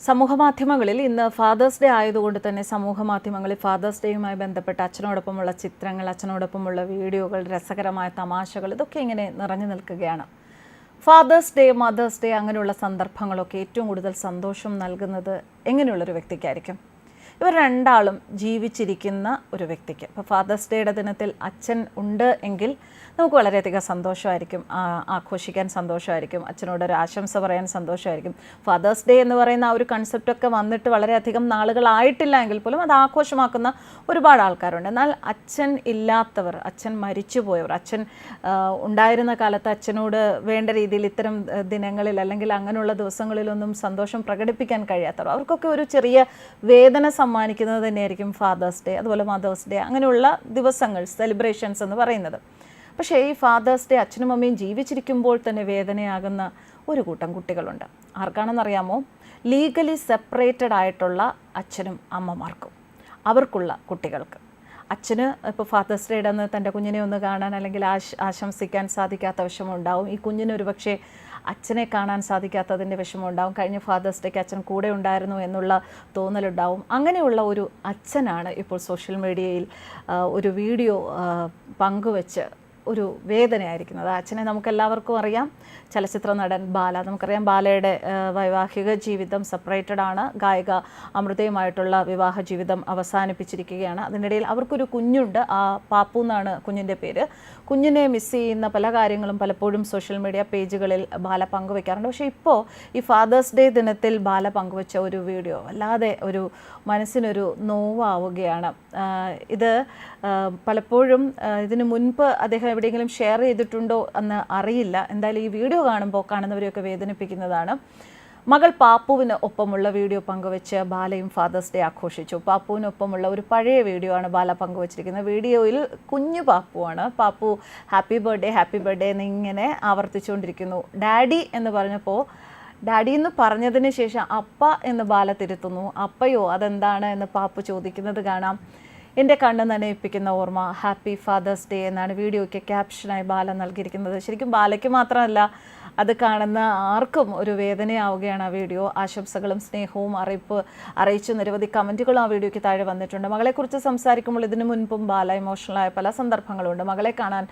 സമൂഹമാധ്യമങ്ങളിൽ ഇന്ന് fathers day ആയതുകൊണ്ട് തന്നെ സമൂഹമാധ്യമങ്ങളിൽ ഫാദേഴ്സ് ഡേയുമായി ബന്ധപ്പെട്ട അച്ഛനോടൊപ്പമുള്ള ചിത്രങ്ങൾ, അച്ഛനോടൊപ്പമുള്ള വീഡിയോകൾ, രസകരമായ തമാശകൾ ഇതൊക്കെ ഇങ്ങനെ നിറഞ്ഞു നിൽക്കുകയാണ്. ഫാദേഴ്സ് ഡേ, മദേഴ്സ് ഡേ അങ്ങനെയുള്ള സന്ദർഭങ്ങളൊക്കെ ഏറ്റവും കൂടുതൽ സന്തോഷം നൽകുന്നത് എങ്ങനെയുള്ളൊരു വ്യക്തിക്കായിരിക്കും? ഇവർ രണ്ടാളും ജീവിച്ചിരിക്കുന്ന ഒരു വ്യക്തിക്ക്. ഇപ്പോൾ ഫാദേഴ്സ് ഡേയുടെ ദിനത്തിൽ അച്ഛൻ ഉണ്ട് എങ്കിൽ നമുക്ക് വളരെയധികം സന്തോഷമായിരിക്കും, ആഘോഷിക്കാൻ സന്തോഷമായിരിക്കും, അച്ഛനോടൊരു ആശംസ പറയാൻ സന്തോഷമായിരിക്കും. ഫാദേഴ്സ് ഡേ എന്ന് പറയുന്ന ആ ഒരു കൺസെപ്റ്റൊക്കെ വന്നിട്ട് വളരെയധികം നാളുകളായിട്ടില്ല എങ്കിൽ പോലും അത് ആഘോഷമാക്കുന്ന ഒരുപാട് ആൾക്കാരുണ്ട്. എന്നാൽ അച്ഛൻ ഇല്ലാത്തവർ, അച്ഛൻ മരിച്ചുപോയവർ, അച്ഛൻ ഉണ്ടായിരുന്ന കാലത്ത് അച്ഛനോട് വേണ്ട രീതിയിൽ ഇത്തരം ദിനങ്ങളിൽ അല്ലെങ്കിൽ അങ്ങനെയുള്ള ദിവസങ്ങളിലൊന്നും സന്തോഷം പ്രകടിപ്പിക്കാൻ കഴിയാത്തവർ, അവർക്കൊക്കെ ഒരു ചെറിയ വേദന സമ്മാനിക്കുന്നത് തന്നെയായിരിക്കും ഫാദേഴ്സ് ഡേ, അതുപോലെ മദേഴ്സ് ഡേ അങ്ങനെയുള്ള ദിവസങ്ങൾ, സെലിബ്രേഷൻസ് എന്ന് പറയുന്നത്. പക്ഷേ ഈ ഫാദേഴ്സ് ഡേ അച്ഛനും അമ്മയും ജീവിച്ചിരിക്കുമ്പോൾ തന്നെ വേദനയാകുന്ന ഒരു കൂട്ടം കുട്ടികളുണ്ട്. ആർക്കാണെന്നറിയാമോ? ലീഗലി സെപ്പറേറ്റഡ് ആയിട്ടുള്ള അച്ഛനും അമ്മമാർക്കും, അവർക്കുള്ള കുട്ടികൾക്ക്. അച്ഛന് ഇപ്പോൾ ഫാദേഴ്സ് ഡേയുടെ അന്ന് തൻ്റെ കുഞ്ഞിനെ ഒന്ന് കാണാൻ അല്ലെങ്കിൽ ആശംസിക്കാൻ സാധിക്കാത്ത വിഷമമുണ്ടാവും. ഈ കുഞ്ഞിന് ഒരു പക്ഷേ അച്ഛനെ കാണാൻ സാധിക്കാത്തതിൻ്റെ വിഷമമുണ്ടാവും. കഴിഞ്ഞ ഫാദേഴ്സ് ഡേക്ക് അച്ഛൻ കൂടെ ഉണ്ടായിരുന്നു എന്നുള്ള തോന്നലുണ്ടാവും. അങ്ങനെയുള്ള ഒരു അച്ഛനാണ് ഇപ്പോൾ സോഷ്യൽ മീഡിയയിൽ ഒരു വീഡിയോ പങ്കുവെച്ച് ഒരു വേദനയായിരിക്കുന്നത്. അച്ഛനെ നമുക്കെല്ലാവർക്കും അറിയാം, ചലച്ചിത്ര നടൻ ബാല. നമുക്കറിയാം ബാലയുടെ വൈവാഹിക ജീവിതം സെപ്പറേറ്റഡ് ആണ്. ഗായിക അമൃതയുമായിട്ടുള്ള വിവാഹ ജീവിതം അവസാനിപ്പിച്ചിരിക്കുകയാണ്. അതിനിടയിൽ അവർക്കൊരു കുഞ്ഞുണ്ട്. പാപ്പു എന്നാണ് കുഞ്ഞിൻ്റെ പേര്. കുഞ്ഞിനെ മിസ് ചെയ്യുന്ന പല കാര്യങ്ങളും പലപ്പോഴും സോഷ്യൽ മീഡിയ പേജുകളിൽ ബാല പങ്കുവെക്കാറുണ്ട്. പക്ഷേ ഇപ്പോൾ ഈ ഫാദേഴ്സ് ഡേ ദിനത്തിൽ ബാല പങ്കുവെച്ച ഒരു വീഡിയോ അല്ലാതെ ഒരു മനസ്സിനൊരു നോവാവുകയാണ്. ഇത് പലപ്പോഴും ഇതിനു മുൻപ് അദ്ദേഹം എവിടെയെങ്കിലും ഷെയർ ചെയ്തിട്ടുണ്ടോ എന്ന് അറിയില്ല. എന്തായാലും ഈ വീഡിയോ കാണുമ്പോൾ കാണുന്നവരെയൊക്കെ വേദനിപ്പിക്കുന്നതാണ്. മകൾ പാപ്പുവിന് ഒപ്പമുള്ള വീഡിയോ പങ്കുവെച്ച് ബാലയും ഫാദേഴ്സ് ഡേ ആഘോഷിച്ചു. പാപ്പുവിനൊപ്പമുള്ള ഒരു പഴയ വീഡിയോ ആണ് ബാല പങ്കുവച്ചിരിക്കുന്നത്. വീഡിയോയിൽ കുഞ്ഞു പാപ്പുവാണ്. പാപ്പു ഹാപ്പി ബർത്ത്ഡേ എന്ന് ഇങ്ങനെ ആവർത്തിച്ചുകൊണ്ടിരിക്കുന്നു. ഡാഡി എന്ന് പറഞ്ഞപ്പോൾ ഡാഡി എന്ന് പറഞ്ഞതിന് ശേഷം അപ്പ എന്ന് ബാല തിരുത്തുന്നു. അപ്പയോ അതെന്താണ് എന്ന് പാപ്പു ചോദിക്കുന്നത് കാണാം. എൻ്റെ കണ്ണ് നനയിപ്പിക്കുന്ന ഓർമ്മ, ഹാപ്പി ഫാദേഴ്സ് ഡേ എന്നാണ് വീഡിയോയ്ക്ക് ക്യാപ്ഷനായി ബാല നൽകിയിരിക്കുന്നത്. ശരിക്കും ബാലയ്ക്ക് മാത്രമല്ല, അത് കാണുന്ന ആർക്കും ഒരു വേദനയാവുകയാണ് ആ വീഡിയോ. ആശംസകളും സ്നേഹവും അറിയിച്ച് നിരവധി കമൻറ്റുകളും ആ വീഡിയോയ്ക്ക് താഴെ വന്നിട്ടുണ്ട്. മകളെക്കുറിച്ച് സംസാരിക്കുമ്പോൾ ഇതിനു മുൻപും ബാല ഇമോഷണലായ പല സന്ദർഭങ്ങളുണ്ട്. മകളെ കാണാൻ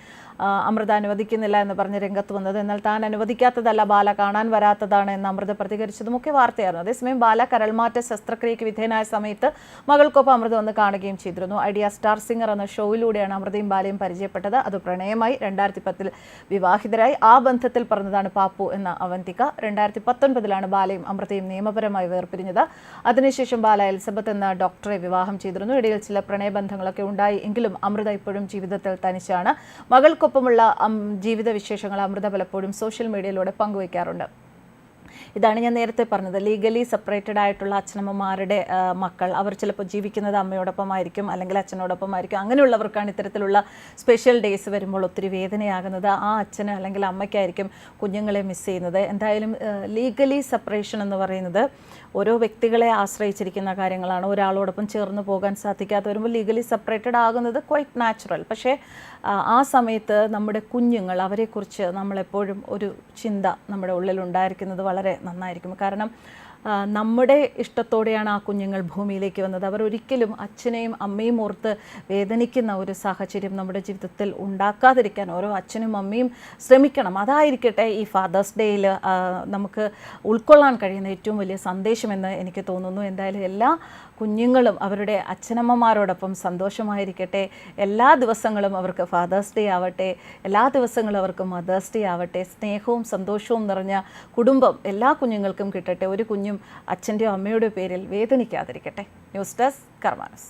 അമൃത അനുവദിക്കുന്നില്ല എന്ന് പറഞ്ഞ് രംഗത്ത് വന്നത്, എന്നാൽ താൻ അനുവദിക്കാത്തതല്ല, ബാല കാണാൻ വരാത്തതാണ് എന്ന് അമൃത പ്രതികരിച്ചതുമൊക്കെ വാർത്തയായിരുന്നു. അതേസമയം ബാല കരൾമാറ്റ ശസ്ത്രക്രിയയ്ക്ക് വിധേയനായ സമയത്ത് മകൾക്കൊപ്പം അമൃത വന്ന് കാണുകയും ചെയ്തിരുന്നു. ഐഡിയ സ്റ്റാർ സിംഗർ എന്ന ഷോയിലൂടെയാണ് അമൃതയും ബാലയും പരിചയപ്പെട്ടത്. അത് പ്രണയമായി. 2010 വിവാഹിതരായി. ആ ബന്ധത്തിൽ പറഞ്ഞതാണ് പാപ്പു എന്ന അവന്തിക. 2019 ബാലയും അമൃതയും നിയമപരമായി വേർപിരിഞ്ഞത്. അതിനുശേഷം ബാല എലിസബത്ത് എന്ന ഡോക്ടറെ വിവാഹം ചെയ്തിരുന്നു. ഇടയിൽ ചില പ്രണയബന്ധങ്ങളൊക്കെ ഉണ്ടായി എങ്കിലും അമൃത ഇപ്പോഴും ജീവിതത്തിൽ തനിച്ചാണ്. മകൾക്കൊപ്പമുള്ള ജീവിത വിശേഷങ്ങൾ അമൃത പലപ്പോഴും സോഷ്യൽ മീഡിയയിലൂടെ പങ്കുവയ്ക്കാറുണ്ട്. ഇതാണ് ഞാൻ നേരത്തെ പറഞ്ഞത്. ലീഗലി സെപ്പറേറ്റഡ് ആയിട്ടുള്ള അച്ഛനമ്മമാരുടെ മക്കൾ, അവർ ചിലപ്പോൾ ജീവിക്കുന്നത് അമ്മയോടൊപ്പമായിരിക്കും അല്ലെങ്കിൽ അച്ഛനോടൊപ്പമായിരിക്കും. അങ്ങനെയുള്ളവർക്കാണ് ഇത്തരത്തിലുള്ള സ്പെഷ്യൽ ഡേയ്സ് വരുമ്പോൾ ഒത്തിരി വേദനയാകുന്നത്. ആ അച്ഛന് അല്ലെങ്കിൽ അമ്മയ്ക്കായിരിക്കും കുഞ്ഞുങ്ങളെ മിസ് ചെയ്യുന്നത്. എന്തായാലും ലീഗലി സെപ്പറേഷൻ എന്ന് പറയുന്നത് ഓരോ വ്യക്തികളെ ആശ്രയിച്ചിരിക്കുന്ന കാര്യങ്ങളാണ്. ഒരാളോടൊപ്പം ചേർന്ന് പോകാൻ സാധിക്കാതെ വരുമ്പോൾ ലീഗലി സെപ്പറേറ്റഡ് ആകുന്നത് ക്വൈറ്റ് നാച്ചുറൽ. പക്ഷേ ആ സമയത്ത് നമ്മുടെ കുഞ്ഞുങ്ങൾ, അവരെക്കുറിച്ച് നമ്മളെപ്പോഴും ഒരു ചിന്ത നമ്മുടെ ഉള്ളിൽ ഉണ്ടായിരിക്കുന്നത് വളരെ നന്നായിരിക്കും. കാരണം നമ്മുടെ ഇഷ്ടത്തോടെയാണ് ആ കുഞ്ഞുങ്ങൾ ഭൂമിയിലേക്ക് വന്നത്. അവർ ഒരിക്കലും അച്ഛനെയും അമ്മയും ഓർത്ത് വേദനിക്കുന്ന ഒരു സാഹചര്യം നമ്മുടെ ജീവിതത്തിൽ ഉണ്ടാക്കാതിരിക്കാൻ ഓരോ അച്ഛനും അമ്മയും ശ്രമിക്കണം. അതായിരിക്കട്ടെ ഈ ഫാദേഴ്സ് ഡേയിൽ നമുക്ക് ഉൾക്കൊള്ളാൻ കഴിയുന്ന ഏറ്റവും വലിയ സന്ദേശമെന്ന് എനിക്ക് തോന്നുന്നു. എന്തായാലും എല്ലാ കുഞ്ഞുങ്ങളും അവരുടെ അച്ഛനമ്മമാരോടൊപ്പം സന്തോഷമായിരിക്കട്ടെ. എല്ലാ ദിവസങ്ങളും അവർക്ക് ഫാദേഴ്സ് ഡേ ആവട്ടെ, എല്ലാ ദിവസങ്ങളും അവർക്ക് മദേഴ്സ് ഡേ ആവട്ടെ. സ്നേഹവും സന്തോഷവും നിറഞ്ഞ കുടുംബം എല്ലാ കുഞ്ഞുങ്ങൾക്കും കിട്ടട്ടെ. ഒരു കുഞ്ഞും അച്ഛൻ്റെയോ അമ്മയുടെയോ പേരിൽ വേദനിക്കാതിരിക്കട്ടെ. News desk കർമാനസ്.